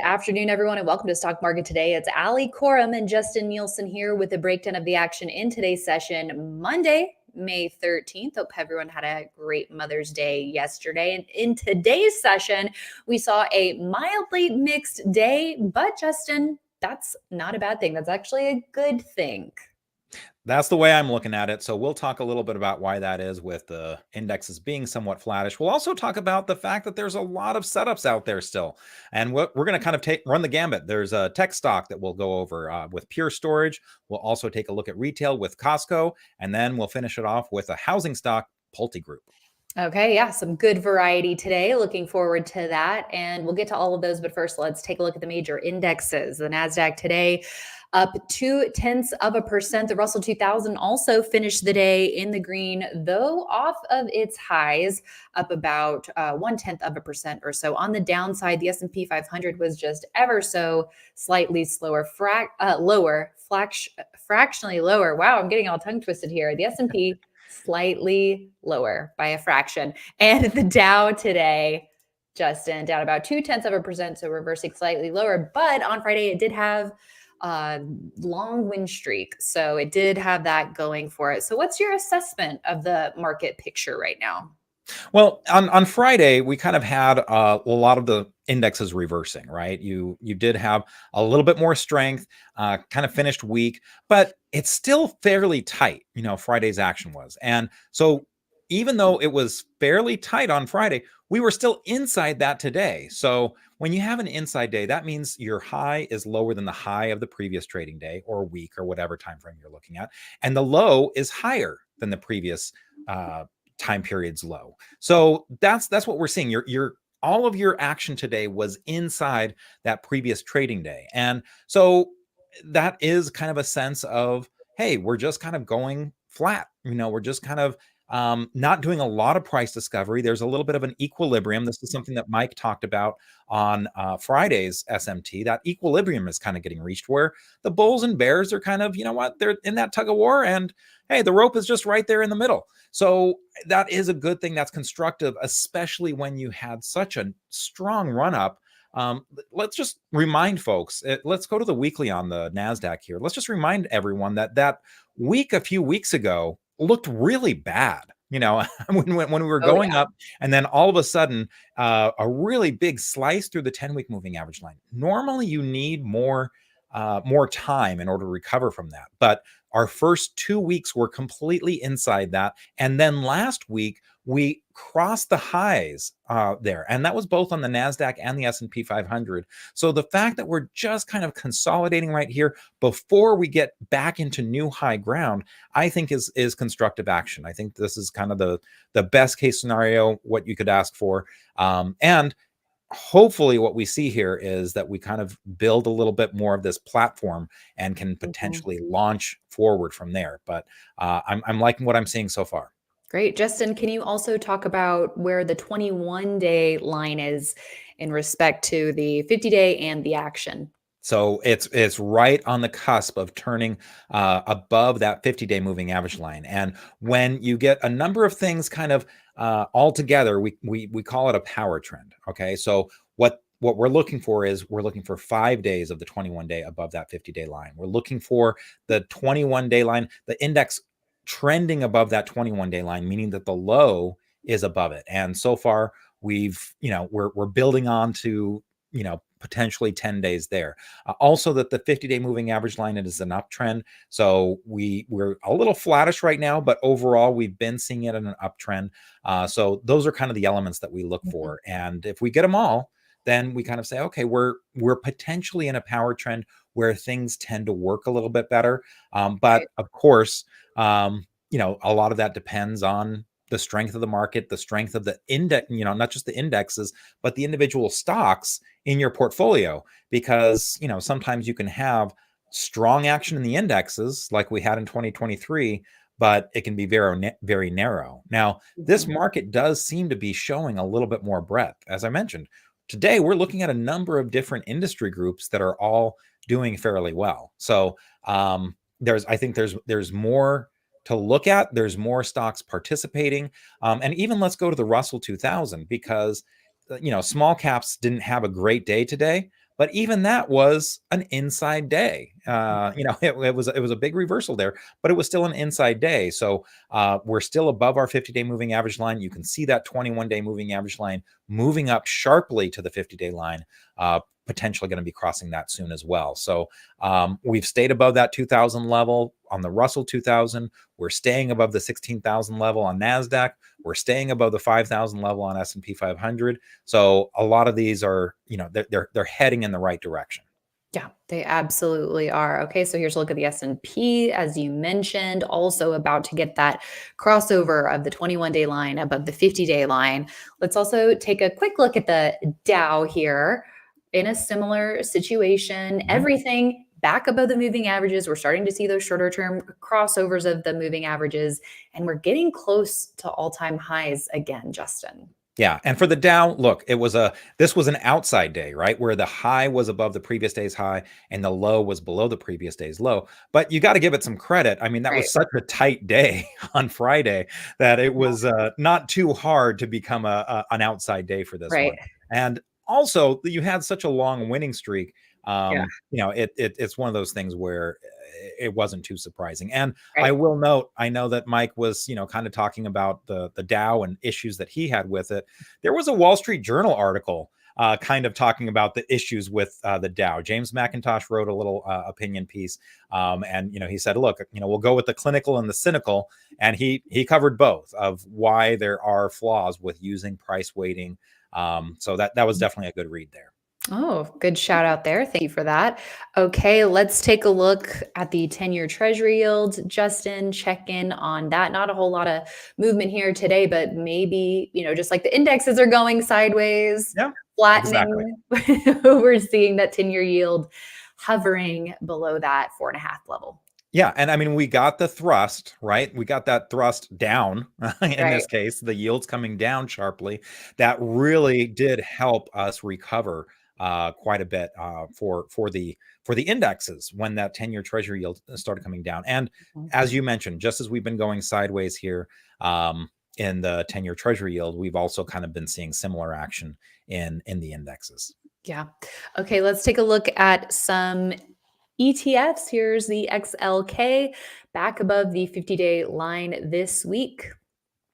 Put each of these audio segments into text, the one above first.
afternoon, everyone, and welcome to Stock Market Today. It's Ali, Coram, and Justin Nielsen here with a breakdown of the action in today's session, Monday, May 13th. Hope everyone had a great Mother's Day yesterday. And in today's session, we saw a mildly mixed day, but Justin, that's not a bad thing. That's actually a good thing. That's the way I'm looking at it. So we'll talk a little bit about why that is with the indexes being somewhat flattish. We'll also talk about the fact that there's a lot of setups out there still. And we're going to kind of run the gambit. There's a tech stock that we'll go over with Pure Storage. We'll also take a look at retail with Costco. And then we'll finish it off with a housing stock, PulteGroup. Okay, yeah, some good variety today. Looking forward to that. And we'll get to all of those. But first, let's take a look at the major indexes. The NASDAQ today up 0.2%. The Russell 2000 also finished the day in the green, though off of its highs, up about 0.1% or so. On the downside, the S&P 500 was just ever so slightly fractionally lower. Wow, I'm getting all tongue twisted here. The S&P slightly lower by a fraction. And the Dow today, Justin, down about 0.2%, so reversing slightly lower. But on Friday, it did have a long win streak. So it did have that going for it. So what's your assessment of the market picture right now? Well, on Friday, we kind of had a lot of the indexes reversing, right? You did have a little bit more strength, kind of finished weak, but it's still fairly tight, Friday's action was. And so even though it was fairly tight on Friday, we were still inside that today. So when you have an inside day, that means your high is lower than the high of the previous trading day or week or whatever time frame you're looking at. And the low is higher than the previous time period's low. So that's what we're seeing. Your all of your action today was inside that previous trading day. And so that is kind of a sense of, hey, we're just kind of going flat. We're just kind of not doing a lot of price discovery. There's a little bit of an equilibrium. This is something that Mike talked about on Friday's SMT. That equilibrium is kind of getting reached where the bulls and bears are kind of, they're in that tug of war. And hey, the rope is just right there in the middle. So that is a good thing. That's constructive, especially when you had such a strong run up. Let's just remind folks, let's go to the weekly on the NASDAQ here. Let's just remind everyone that week a few weeks ago looked really bad, when we were going up, and then all of a sudden a really big slice through the 10-week moving average line. Normally you need more time in order to recover from that. But our first 2 weeks were completely inside that. And then last week, we crossed the highs there. And that was both on the NASDAQ and the S&P 500. So the fact that we're just kind of consolidating right here before we get back into new high ground, I think is constructive action. I think this is kind of the best case scenario, what you could ask for. And hopefully what we see here is that we kind of build a little bit more of this platform and can potentially launch forward from there. But I'm liking what I'm seeing so far. Great. Justin, can you also talk about where the 21-day line is in respect to the 50-day and the action? So it's right on the cusp of turning above that 50-day moving average line. And when you get a number of things kind of all together, we call it a power trend. Okay, so what we're looking for is we're looking for 5 days of the 21-day above that 50-day line. We're looking for the 21-day line, the index trending above that 21-day line, meaning that the low is above it. And so far we're building on to potentially 10 days there. Also that the 50-day moving average line is an uptrend. So we're a little flattish right now, but overall we've been seeing it in an uptrend. So those are kind of the elements that we look for. And if we get them all, then we kind of say, okay, we're potentially in a power trend where things tend to work a little bit better. But of course, a lot of that depends on the strength of the market, the strength of the index, not just the indexes, but the individual stocks in your portfolio, because, sometimes you can have strong action in the indexes like we had in 2023, but it can be very, very narrow. Now, this market does seem to be showing a little bit more breadth. As I mentioned, today, we're looking at a number of different industry groups that are all doing fairly well. So I think there's more to look at. There's more stocks participating. And even let's go to the Russell 2000, because, small caps didn't have a great day today, but even that was an inside day. It was a big reversal there, but it was still an inside day. So we're still above our 50-day moving average line. You can see that 21-day moving average line moving up sharply to the 50-day line, potentially going to be crossing that soon as well. So we've stayed above that 2,000 level on the Russell 2000. We're staying above the 16,000 level on NASDAQ. We're staying above the 5,000 level on S&P 500. So a lot of these are, they're heading in the right direction. Yeah, they absolutely are. Okay, so here's a look at the S&P, as you mentioned, also about to get that crossover of the 21-day line above the 50-day line. Let's also take a quick look at the Dow here. In a similar situation, everything back above the moving averages. We're starting to see those shorter term crossovers of the moving averages, and we're getting close to all-time highs again, Justin. Yeah, and for the Dow, look, this was an outside day, right? Where the high was above the previous day's high and the low was below the previous day's low. But you got to give it some credit. I mean, that was such a tight day on Friday that it was not too hard to become an outside day for this one. And also, you had such a long winning streak. It's one of those things where it wasn't too surprising. And I will note, I know that Mike was, kind of talking about the Dow and issues that he had with it. There was a Wall Street Journal article kind of talking about the issues with the Dow. James McIntosh wrote a little opinion piece. And he said, look, we'll go with the clinical and the cynical. And he covered both of why there are flaws with using price weighting. So that was definitely a good read there. Oh, good shout out there. Thank you for that. Okay, let's take a look at the 10-year Treasury yield. Justin, check in on that. Not a whole lot of movement here today, but maybe, just like the indexes are going sideways, flattening. Exactly. We're seeing that 10-year yield hovering below that 4.5 level. Yeah. And I mean, we got the thrust, right? We got that thrust down in this case, the yields coming down sharply. That really did help us recover quite a bit for the indexes when that 10-year Treasury yield started coming down. And as you mentioned, just as we've been going sideways here in the 10-year Treasury yield, we've also kind of been seeing similar action in the indexes. Yeah. Okay, let's take a look at some ETFs. Here's the XLK back above the 50-day line this week.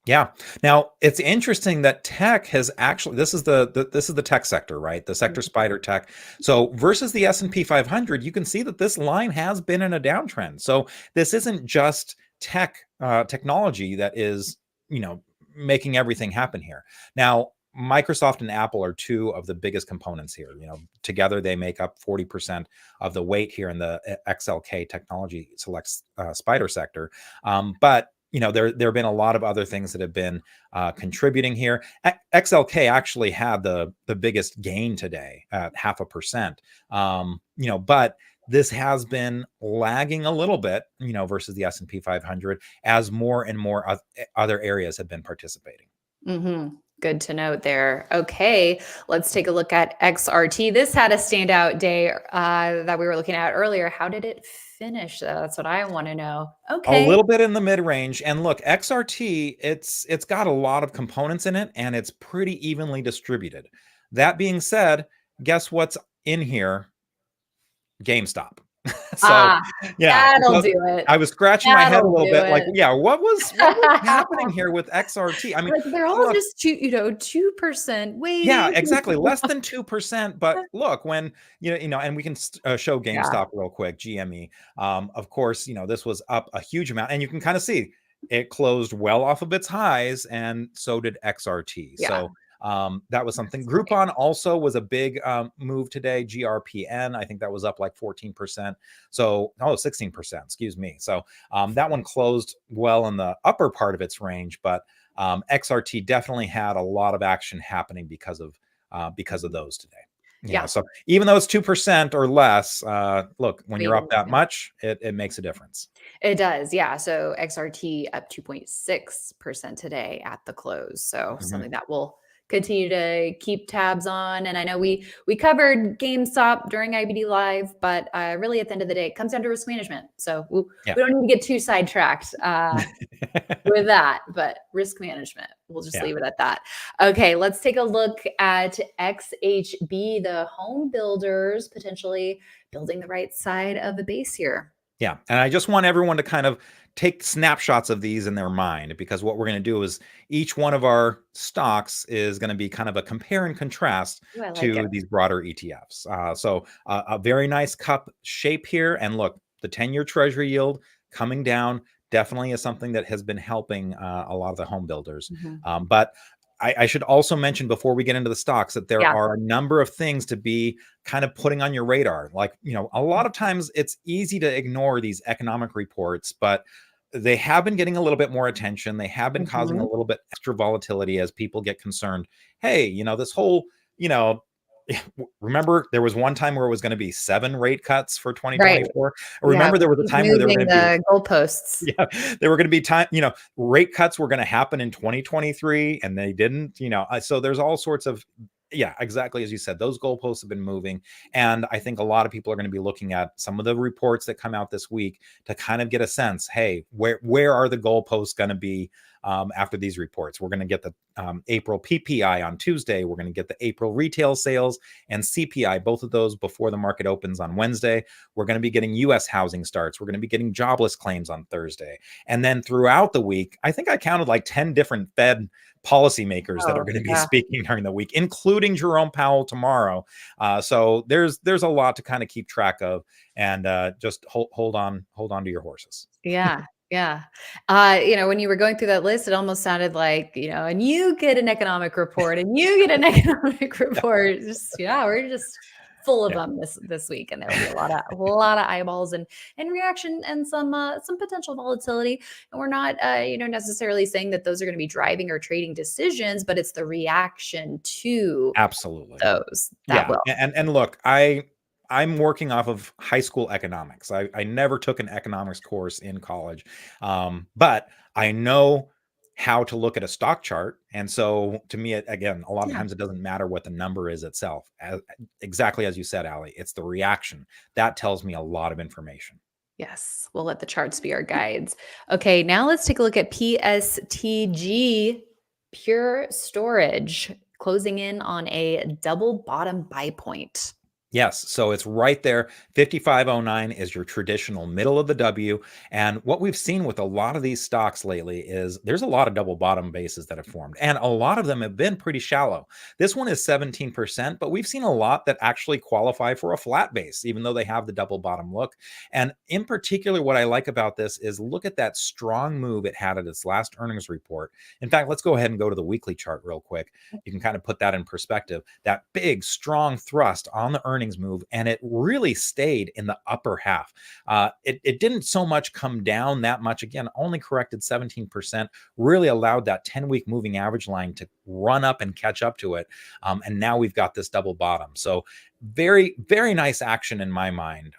Yeah. Now it's interesting that tech has actually, this is the tech sector, right? The sector spider tech. So versus the S&P 500, you can see that this line has been in a downtrend. So this isn't just technology that is, making everything happen here. Now, Microsoft and Apple are two of the biggest components here. Together they make up 40% of the weight here in the XLK technology select spider sector. But there have been a lot of other things that have been contributing here. XLK actually had the biggest gain today at 0.5%. But this has been lagging a little bit, versus the S&P 500 as more and more other areas have been participating. Good to note there. Okay, let's take a look at XRT. This had a standout day that we were looking at earlier. How did it finish? That's what I want to know. Okay. A little bit in the mid-range. And look, XRT, it's got a lot of components in it, and it's pretty evenly distributed. That being said, guess what's in here? GameStop. So that'll do it. I was scratching my head a little bit, like, what was happening here with XRT? I mean, they're all just 2% weighting. Yeah, exactly, less than 2%. But look, when and we can show GameStop real quick, GME. Of course, this was up a huge amount, and you can kind of see it closed well off of its highs, and so did XRT. So that was something. Groupon also was a big move today. GRPN, I think that was up like 14%. So, 16%, excuse me. So that one closed well in the upper part of its range, but XRT definitely had a lot of action happening because of those today. So even though it's 2% or less, look, when you're up that much, it makes a difference. It does. Yeah. So XRT up 2.6% today at the close. So something that will continue to keep tabs on. And I know we covered GameStop during IBD Live, but really at the end of the day, it comes down to risk management. So we don't need to get too sidetracked with that, but risk management, we'll just leave it at that. Okay, let's take a look at XHB, the home builders potentially building the right side of the base here. Yeah. And I just want everyone to kind of take snapshots of these in their mind, because what we're going to do is each one of our stocks is going to be kind of a compare and contrast to these broader ETFs. So a very nice cup shape here. And look, the 10-year Treasury yield coming down definitely is something that has been helping a lot of the home builders. But I should also mention before we get into the stocks that there are a number of things to be kind of putting on your radar. Like, a lot of times it's easy to ignore these economic reports, but they have been getting a little bit more attention. They have been causing a little bit extra volatility as people get concerned. Hey, this whole, remember there was one time where it was going to be 7 rate cuts for 2024. Remember there was a time where there were going to be goalposts. There were going to be rate cuts were going to happen in 2023 and they didn't, so there's all sorts of, exactly as you said, those goalposts have been moving. And I think a lot of people are going to be looking at some of the reports that come out this week to kind of get a sense, hey, where are the goalposts going to be after these reports? We're going to get the April PPI on Tuesday. We're going to get the April retail sales and CPI, both of those before the market opens on Wednesday. We're going to be getting US housing starts. We're going to be getting jobless claims on Thursday. And then throughout the week, I think I counted like 10 different Fed policymakers that are going to be speaking during the week, including Jerome Powell tomorrow. So there's a lot to kind of keep track of, and just hold on to your horses. Yeah. When you were going through that list, it almost sounded like, and you get an economic report and you get an economic report. We're just full of them this week, and there'll be a lot of eyeballs and reaction and some potential volatility. And we're not necessarily saying that those are going to be driving or trading decisions, but it's the reaction to those that will. And look, I'm working off of high school economics. I never took an economics course in college, but I know how to look at a stock chart. And so to me, again, a lot of times it doesn't matter what the number is itself. Exactly as you said, Allie, it's the reaction. That tells me a lot of information. Yes, we'll let the charts be our guides. Okay, now let's take a look at PSTG, Pure Storage, closing in on a double bottom buy point. Yes, so it's right there. 5509 is your traditional middle of the W. And what we've seen with a lot of these stocks lately is there's a lot of double bottom bases that have formed, and a lot of them have been pretty shallow. This one is 17%, but we've seen a lot that actually qualify for a flat base, even though they have the double bottom look. And in particular, what I like about this is look at that strong move it had at its last earnings report. In fact, let's go ahead and go to the weekly chart real quick. You can kind of put that in perspective. That big, strong thrust on the earnings move, and it really stayed in the upper half. It didn't so much come down that much. Again, only corrected 17%, really allowed that 10-week moving average line to run up and catch up to it. And now we've got this double bottom. So very, very nice action in my mind.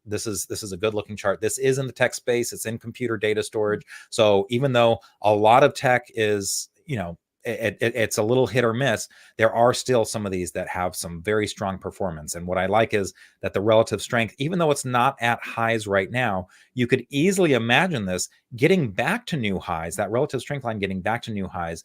This is a good looking chart. This is in the tech space. It's in computer data storage. So even though a lot of tech is, it's a little hit or miss, there are still some of these that have some very strong performance. And what I like is that the relative strength, even though it's not at highs right now, you could easily imagine this getting back to new highs, that relative strength line getting back to new highs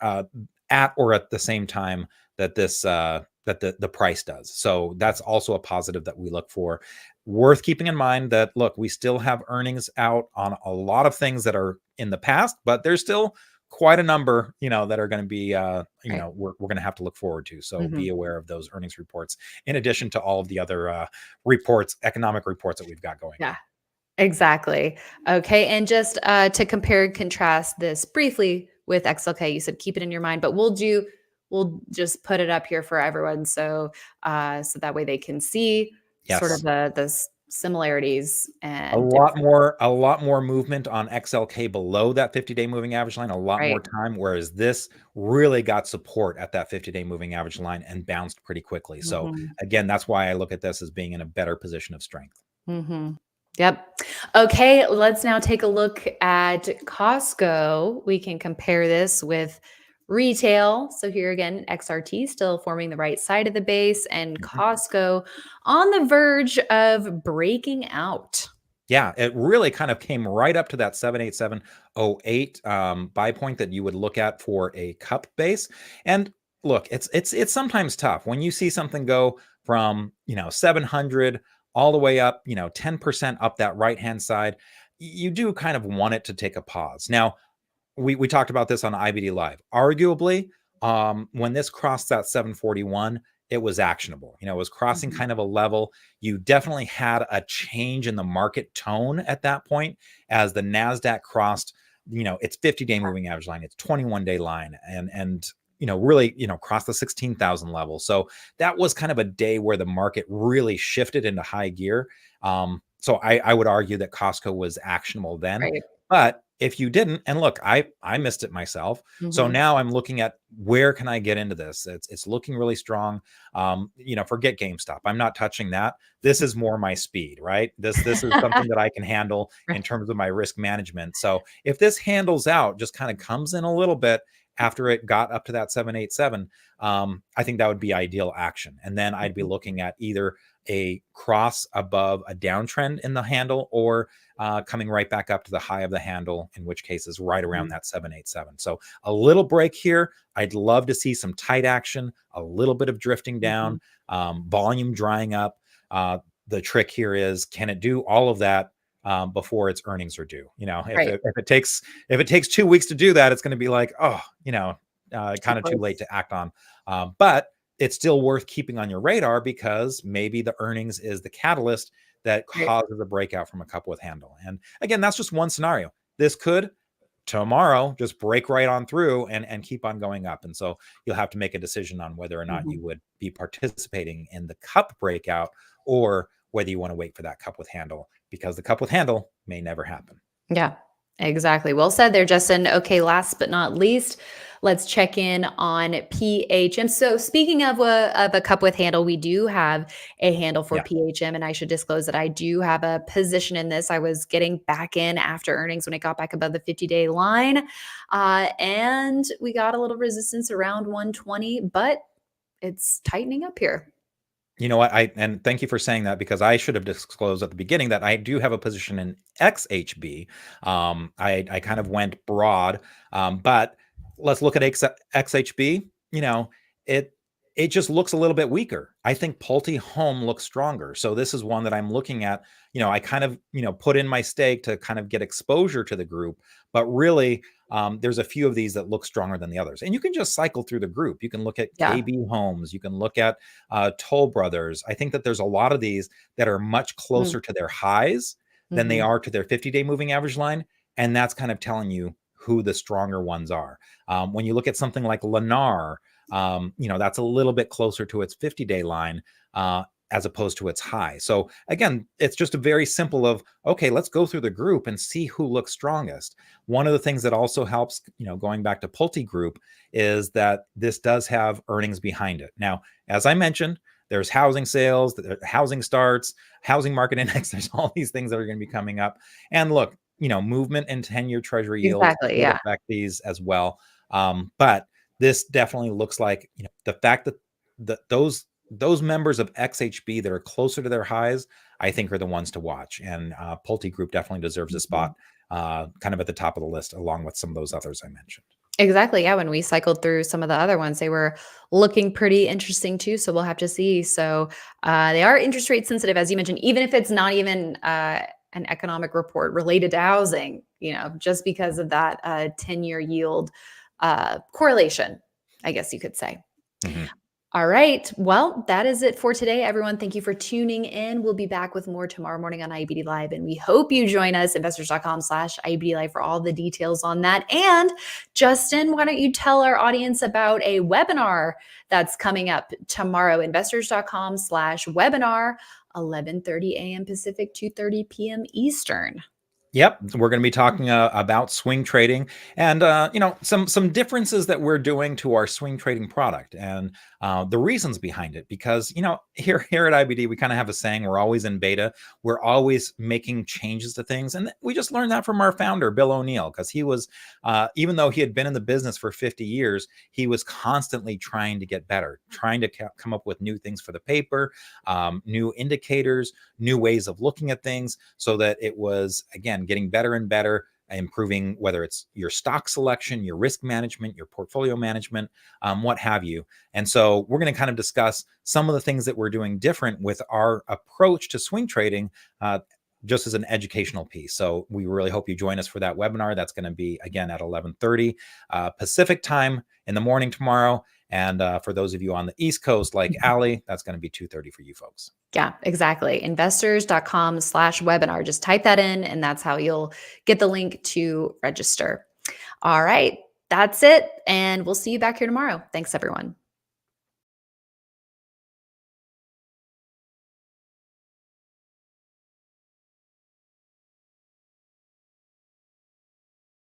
at or at the same time that this that the price does. So that's also a positive that we look for. Worth keeping in mind that, look, we still have earnings out on a lot of things that are in the past, but there's still quite a number, that are going to be, we're going to have to look forward to. So be aware of those earnings reports, in addition to all of the other economic reports that we've got going. Yeah, exactly. Okay. And just to compare and contrast this briefly with XLK, you said keep it in your mind, but we'll just put it up here for everyone. So that way they can see sort of the similarities, and a lot more movement on XLK below that 50-day moving average line, a lot more time, whereas this really got support at that 50-day moving average line and bounced pretty quickly. So again, that's why I look at this as being in a better position of strength. Yep. Okay, let's now take a look at Costco. We can compare this with Retail, so here again, XRT still forming the right side of the base, and Costco on the verge of breaking out. Yeah, it really kind of came right up to that 78708 buy point that you would look at for a cup base. And look, it's sometimes tough when you see something go from 700 all the way up 10% up that right hand side. You do kind of want it to take a pause. Now, we talked about this on IBD Live. Arguably, when this crossed that 741, it was actionable. It was crossing kind of a level. You definitely had a change in the market tone at that point as the Nasdaq crossed, its 50-day moving average line, its 21-day line, and really, crossed the 16,000 level. So that was kind of a day where the market really shifted into high gear. So I would argue that Costco was actionable then. Right. But if you didn't, and look, I missed it myself. So now I'm looking at where can I get into this? It's looking really strong. Forget GameStop. I'm not touching that. This is more my speed, right? This is something that I can handle in terms of my risk management. So if this handles out, just kind of comes in a little bit after it got up to that 787, I think that would be ideal action. And then I'd be looking at either a cross above a downtrend in the handle or coming right back up to the high of the handle, in which case is right around that 787. So a little break here. I'd love to see some tight action, a little bit of drifting down, volume drying up. The trick here is, can it do all of that before its earnings are due? If it takes 2 weeks to do that, it's going to be like, kind of too late to act on. But it's still worth keeping on your radar because maybe the earnings is the catalyst that causes a breakout from a cup with handle. And again, that's just one scenario. This could tomorrow just break right on through and keep on going up. And so you'll have to make a decision on whether or not you would be participating in the cup breakout or whether you want to wait for that cup with handle, because the cup with handle may never happen. Yeah, exactly. Well said there, Justin. Okay, last but not least, let's check in on PHM. So speaking of a cup with handle, we do have a handle for PHM, and I should disclose that I do have a position in this. I was getting back in after earnings when it got back above the 50-day line, and we got a little resistance around 120, but it's tightening up here. You know what? And thank you for saying that, because I should have disclosed at the beginning that I do have a position in XHB. I kind of went broad, but let's look at XHB. It just looks a little bit weaker. I think Pulte Home looks stronger. So this is one that I'm looking at. I kind of put in my stake to kind of get exposure to the group, but really there's a few of these that look stronger than the others. And you can just cycle through the group. You can look at KB Homes. You can look at Toll Brothers. I think that there's a lot of these that are much closer to their highs than they are to their 50-day moving average line. And that's kind of telling you who the stronger ones are. When you look at something like Lennar, that's a little bit closer to its 50-day line as opposed to its high. So again, it's just a very simple of, okay, let's go through the group and see who looks strongest. One of the things that also helps, going back to PulteGroup, is that this does have earnings behind it. Now, as I mentioned, there's housing sales, housing starts, housing market index. There's all these things that are going to be coming up. And look, movement in 10-year Treasury yields will affect these as well. But this definitely looks like, the fact that those members of XHB that are closer to their highs, I think, are the ones to watch. And PulteGroup definitely deserves a spot kind of at the top of the list, along with some of those others I mentioned. Exactly. Yeah. When we cycled through some of the other ones, they were looking pretty interesting too. So we'll have to see. So they are interest rate sensitive, as you mentioned, even if it's not even an economic report related to housing, just because of that 10-year yield correlation, I guess you could say. All right. Well, that is it for today, everyone. Thank you for tuning in. We'll be back with more tomorrow morning on IBD Live, and we hope you join us, investors.com/IBD Live, for all the details on that. And Justin, why don't you tell our audience about a webinar that's coming up tomorrow, investors.com/webinar, 11:30 a.m. Pacific, 2:30 p.m. Eastern. Yep, we're going to be talking about swing trading and some differences that we're doing to our swing trading product and the reasons behind it. Because here at IBD we kind of have a saying: we're always in beta, we're always making changes to things, and we just learned that from our founder Bill O'Neill, because he was even though he had been in the business for 50 years, he was constantly trying to get better, trying to come up with new things for the paper, new indicators, new ways of looking at things, so that it was, again, getting better and better, improving whether it's your stock selection, your risk management, your portfolio management, what have you. And so we're going to kind of discuss some of the things that we're doing different with our approach to swing trading, just as an educational piece. So we really hope you join us for that webinar. That's going to be, again, at 11:30 Pacific time in the morning tomorrow. And for those of you on the East Coast, like Allie, that's going to be 2:30 for you folks. Yeah, exactly. Investors.com/webinar. Just type that in, and that's how you'll get the link to register. All right, that's it. And we'll see you back here tomorrow. Thanks, everyone.